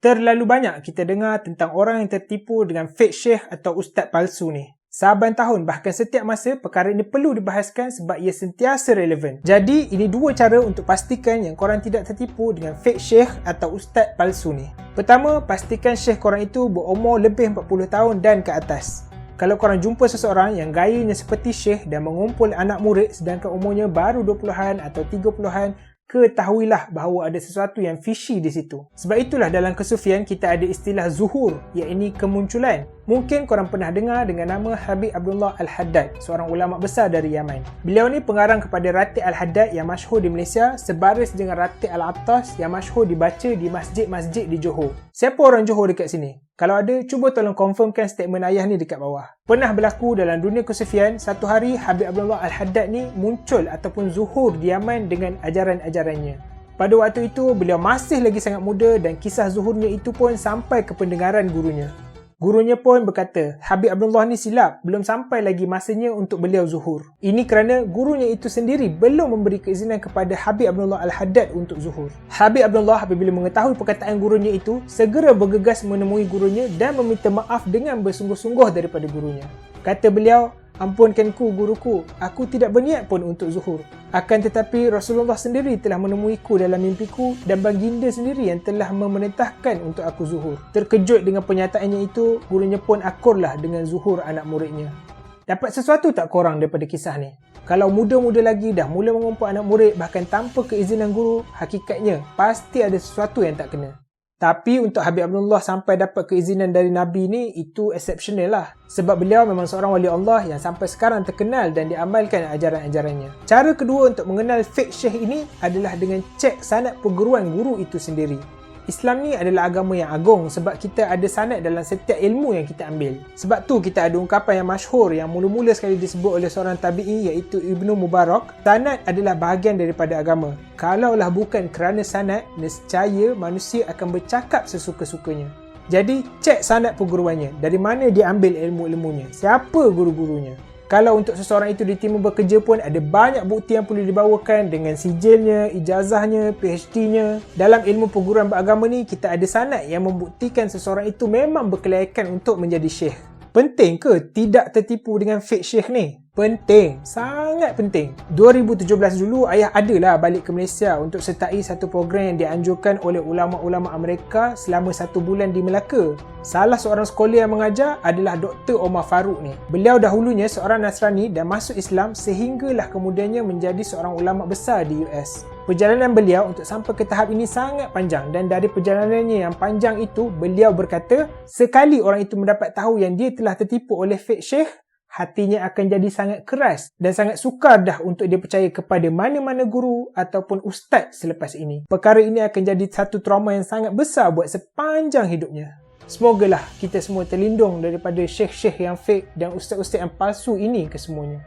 Terlalu banyak kita dengar tentang orang yang tertipu dengan fake syekh atau ustaz palsu ni. Saban tahun, bahkan setiap masa, perkara ini perlu dibahaskan sebab ia sentiasa relevan. Jadi, ini dua cara untuk pastikan yang korang tidak tertipu dengan fake syekh atau ustaz palsu ni. Pertama, pastikan syekh korang itu berumur lebih 40 tahun dan ke atas. Kalau korang jumpa seseorang yang gayanya seperti syekh dan mengumpul anak murid sedangkan umurnya baru 20-an atau 30-an, ketahuilah bahawa ada sesuatu yang fishy di situ. Sebab itulah dalam kesufian kita ada istilah zuhur, iaitu kemunculan. Mungkin korang pernah dengar dengan nama Habib Abdullah Al-Haddad, seorang ulama besar dari Yaman. Beliau ni pengarang kepada Ratib Al-Haddad yang masyhur di Malaysia, sebaris dengan Ratib Al-Attas yang masyhur dibaca di masjid-masjid di Johor. Siapa orang Johor dekat sini? Kalau ada, cuba tolong confirmkan statement ayah ni dekat bawah. Pernah berlaku dalam dunia kesufian, satu hari Habib Abdullah Al-Haddad ni muncul ataupun zuhur di Yaman dengan ajaran-ajarannya. Pada waktu itu, beliau masih lagi sangat muda dan kisah zuhurnya itu pun sampai ke pendengaran gurunya. Gurunya pun berkata, Habib Abdullah ni silap, belum sampai lagi masanya untuk beliau zuhur. Ini kerana gurunya itu sendiri belum memberi keizinan kepada Habib Abdullah Al-Haddad untuk zuhur. Habib Abdullah apabila mengetahui perkataan gurunya itu, segera bergegas menemui gurunya dan meminta maaf dengan bersungguh-sungguh daripada gurunya. Kata beliau, ampunkanku guruku, aku tidak berniat pun untuk zuhur. Akan tetapi Rasulullah sendiri telah menemuiku dalam mimpiku dan baginda sendiri yang telah memerintahkan untuk aku zuhur. Terkejut dengan pernyataannya itu, gurunya pun akurlah dengan zuhur anak muridnya. Dapat sesuatu tak korang daripada kisah ni? Kalau muda-muda lagi dah mula mengumpul anak murid bahkan tanpa keizinan guru, hakikatnya pasti ada sesuatu yang tak kena. Tapi untuk Habib Abdullah sampai dapat keizinan dari Nabi ni, itu exceptional lah. Sebab beliau memang seorang wali Allah yang sampai sekarang terkenal dan diamalkan ajaran-ajarannya. Cara kedua untuk mengenal fake syekh ini adalah dengan cek sanad perguruan guru itu sendiri. Islam ni adalah agama yang agung sebab kita ada sanad dalam setiap ilmu yang kita ambil. Sebab tu kita ada ungkapan yang masyhur yang mula-mula sekali disebut oleh seorang tabi'i iaitu Ibnu Mubarak, sanad adalah bahagian daripada agama. Kalaulah bukan kerana sanad, nescaya manusia akan bercakap sesuka-sukanya. Jadi, cek sanad perguruannya. Dari mana dia ambil ilmu-ilmunya? Siapa guru-gurunya? Kalau untuk seseorang itu diterima bekerja pun ada banyak bukti yang perlu dibawakan dengan sijilnya, ijazahnya, PhD-nya. Dalam ilmu perguruan beragama ni, kita ada sanad yang membuktikan seseorang itu memang berkelayakan untuk menjadi syekh. Penting ke tidak tertipu dengan fake syekh ni? Penting, sangat penting. 2017 dulu ayah adalah balik ke Malaysia untuk sertai satu program yang dianjurkan oleh ulama-ulama Amerika selama 1 bulan di Melaka. Salah seorang sekolah yang mengajar adalah Dr. Omar Farouk ni. Beliau dahulunya seorang Nasrani dan masuk Islam sehinggalah kemudiannya menjadi seorang ulama besar di US. Perjalanan beliau untuk sampai ke tahap ini sangat panjang dan dari perjalanannya yang panjang itu, beliau berkata, sekali orang itu mendapat tahu yang dia telah tertipu oleh fake syekh, hatinya akan jadi sangat keras dan sangat sukar dah untuk dia percaya kepada mana-mana guru ataupun ustaz selepas ini. Perkara ini akan jadi satu trauma yang sangat besar buat sepanjang hidupnya. Semogalah kita semua terlindung daripada syekh-syekh yang fake dan ustaz-ustaz yang palsu ini kesemuanya.